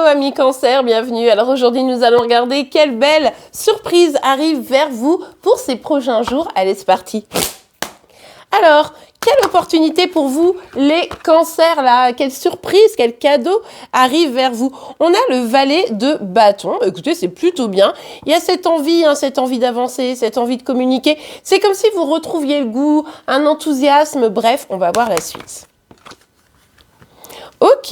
amis cancer, bienvenue. Alors aujourd'hui nous allons regarder quelle belle surprise arrive vers vous pour ces prochains jours. Allez, c'est parti. Alors, quelle opportunité pour vous les cancers là? Quelle surprise, quel cadeau arrive vers vous? On a le valet de bâton. Écoutez, c'est plutôt bien. Il y a cette envie d'avancer, cette envie de communiquer. C'est comme si vous retrouviez le goût, un enthousiasme. Bref, on va voir la suite. Ok,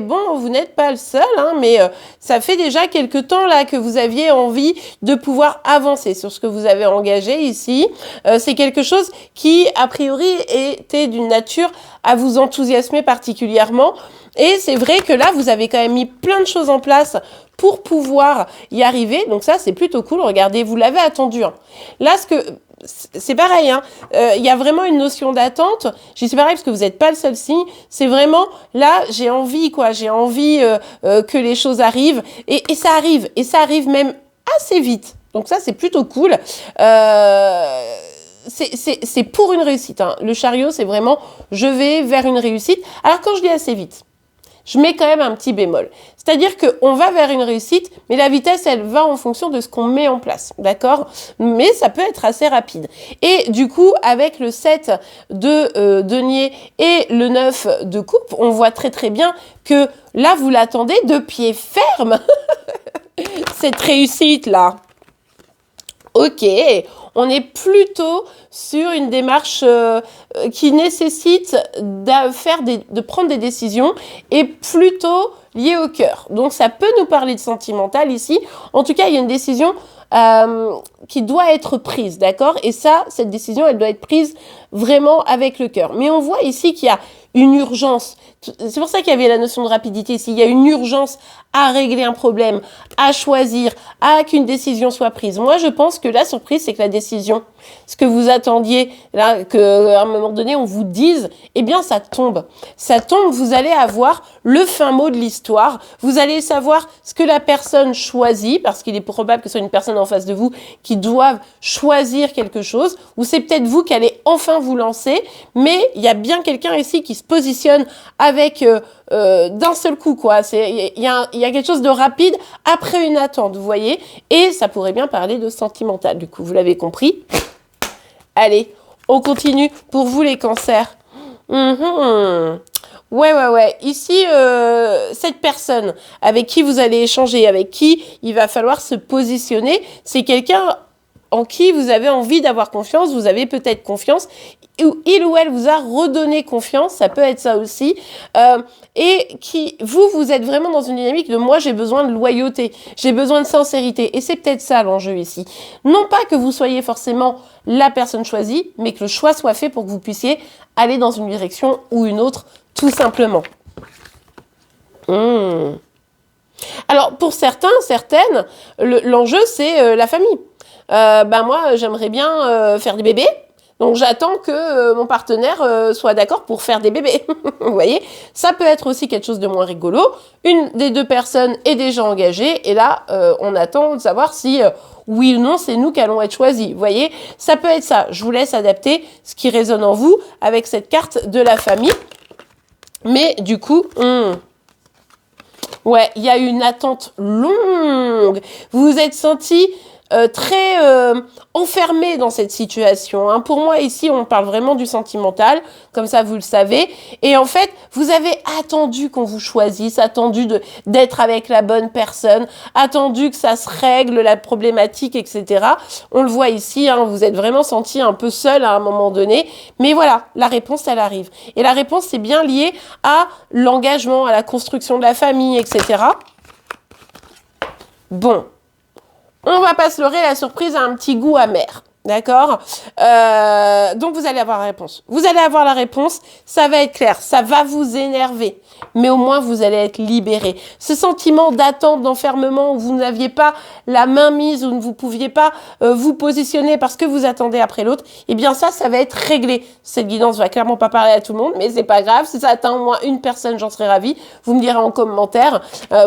bon, vous n'êtes pas le seul, hein, mais ça fait déjà quelque temps là que vous aviez envie de pouvoir avancer sur ce que vous avez engagé ici. C'est quelque chose qui, a priori, était d'une nature à vous enthousiasmer particulièrement. Et c'est vrai que là, vous avez quand même mis plein de choses en place pour pouvoir y arriver. Donc ça, c'est plutôt cool. Regardez, vous l'avez attendu. Hein. Là, c'est pareil, hein. Y a vraiment une notion d'attente. J'y suis pareil parce que vous n'êtes pas le seul signe. C'est vraiment, là, j'ai envie, quoi. J'ai envie que les choses arrivent. Et ça arrive. Et ça arrive même assez vite. Donc ça, c'est plutôt cool. C'est pour une réussite. Hein. Le chariot, c'est vraiment, je vais vers une réussite. Alors, quand je dis assez vite, je mets quand même un petit bémol. C'est-à-dire qu'on va vers une réussite, mais la vitesse, elle va en fonction de ce qu'on met en place, d'accord? Mais ça peut être assez rapide. Et du coup, avec le 7 de denier et le 9 de coupe, on voit très très bien que là, vous l'attendez de pied ferme. Cette réussite-là. Ok, on est plutôt sur une démarche qui nécessite de prendre des décisions et plutôt liée au cœur. Donc ça peut nous parler de sentimental ici. En tout cas, il y a une décision qui doit être prise, d'accord? Et ça, cette décision, elle doit être prise vraiment avec le cœur. Mais on voit ici qu'il y a une urgence. C'est pour ça qu'il y avait la notion de rapidité ici. Il y a une urgence à régler un problème, à choisir, à qu'une décision soit prise. Moi, je pense que la surprise, c'est que la décision, ce que vous attendiez, là, qu'à un moment donné, on vous dise, eh bien, ça tombe. Ça tombe, vous allez avoir le fin mot de l'histoire. Vous allez savoir ce que la personne choisit, parce qu'il est probable que ce soit une personne en face de vous qui doive choisir quelque chose, ou c'est peut-être vous qui allez enfin vous lancer, mais il y a bien quelqu'un ici qui se positionne avec d'un seul coup, quoi. Il y a quelque chose de rapide après une attente, vous voyez, et ça pourrait bien parler de sentimental, du coup, vous l'avez compris. Allez, on continue pour vous les cancers. Ouais. Ici, cette personne avec qui vous allez échanger, avec qui il va falloir se positionner, c'est quelqu'un en qui vous avez envie d'avoir confiance, vous avez peut-être confiance, il ou elle vous a redonné confiance, ça peut être ça aussi, et qui, vous êtes vraiment dans une dynamique de moi j'ai besoin de loyauté, j'ai besoin de sincérité, et c'est peut-être ça l'enjeu ici. Non pas que vous soyez forcément la personne choisie, mais que le choix soit fait pour que vous puissiez aller dans une direction ou une autre, tout simplement. Alors, pour certaines, l'enjeu, c'est la famille. Moi, j'aimerais bien faire des bébés. Donc, j'attends que mon partenaire soit d'accord pour faire des bébés. Vous voyez, ça peut être aussi quelque chose de moins rigolo. Une des deux personnes est déjà engagée. Et là, on attend de savoir si, oui ou non, c'est nous qui allons être choisis. Vous voyez, ça peut être ça. Je vous laisse adapter ce qui résonne en vous avec cette carte de la famille. Mais du coup, ouais, il y a une attente longue. Vous vous êtes senti très enfermé dans cette situation. Hein. Pour moi, ici, on parle vraiment du sentimental, comme ça, vous le savez. Et en fait, vous avez attendu qu'on vous choisisse, attendu d'être avec la bonne personne, attendu que ça se règle, la problématique, etc. On le voit ici, hein, vous êtes vraiment senti un peu seul à un moment donné. Mais voilà, la réponse, elle arrive. Et la réponse, c'est bien lié à l'engagement, à la construction de la famille, etc. Bon. On va pas se leurrer, la surprise a un petit goût amer. D'accord? Donc, vous allez avoir la réponse. Vous allez avoir la réponse, ça va être clair, ça va vous énerver. Mais au moins, vous allez être libéré. Ce sentiment d'attente, d'enfermement, où vous n'aviez pas la main mise, où vous ne pouviez pas vous positionner parce que vous attendez après l'autre, eh bien ça va être réglé. Cette guidance va clairement pas parler à tout le monde, mais c'est pas grave. Si ça atteint au moins une personne, j'en serais ravie. Vous me direz en commentaire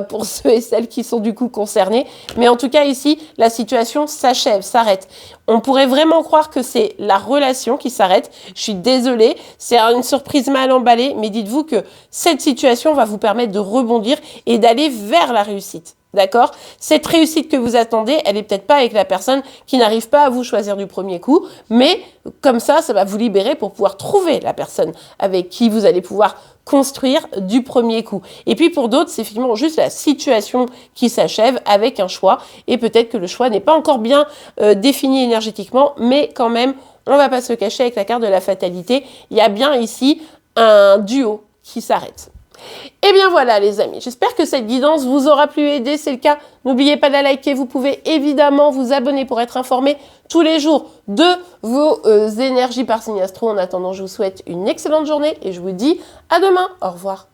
pour ceux et celles qui sont du coup concernés. Mais en tout cas, ici, la situation s'achève, s'arrête. On pourrait vraiment croire que c'est la relation qui s'arrête. Je suis désolée, c'est une surprise mal emballée, mais dites-vous que cette situation va vous permettre de rebondir et d'aller vers la réussite. D'accord? Cette réussite que vous attendez, elle n'est peut-être pas avec la personne qui n'arrive pas à vous choisir du premier coup, mais comme ça va vous libérer pour pouvoir trouver la personne avec qui vous allez pouvoir construire du premier coup. Et puis pour d'autres, c'est finalement juste la situation qui s'achève avec un choix, et peut-être que le choix n'est pas encore bien défini énergétiquement, mais quand même, on ne va pas se cacher avec la carte de la fatalité, il y a bien ici un duo qui s'arrête. Et bien voilà les amis, j'espère que cette guidance vous aura plu et aidé. C'est le cas, n'oubliez pas de la liker. Vous pouvez évidemment vous abonner pour être informé tous les jours de vos énergies par signe astro. En attendant, je vous souhaite une excellente journée et je vous dis à demain. Au revoir.